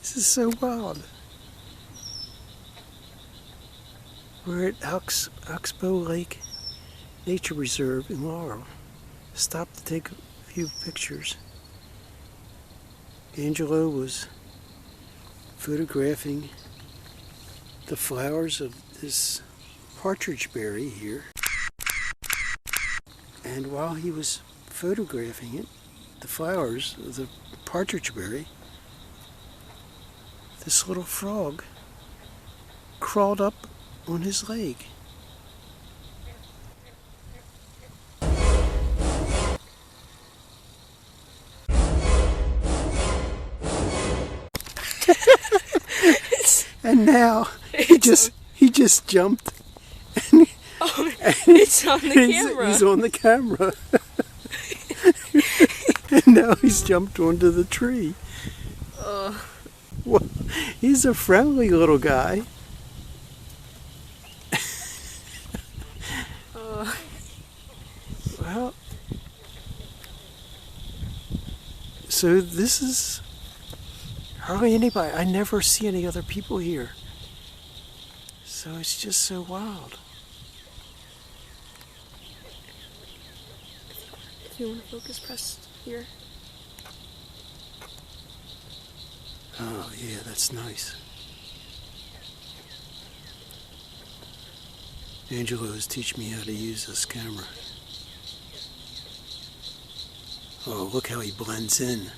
This is so wild. We're at Oxbow Lake Nature Reserve in Laurel. Stopped to take a few pictures. Angelo was photographing the flowers of this partridge berry here. And while he was photographing it, the flowers of the partridge berry, this little frog crawled up on his leg. And now he just jumped. And, it's on the camera. He's on the camera. And now he's jumped onto the tree. Well, he's a friendly little guy. Well, so this is hardly anybody. I never see any other people here. So it's just so wild. If you want to focus, press here. Oh, yeah, that's nice. Angelo is teaching me how to use this camera. Oh, look how he blends in.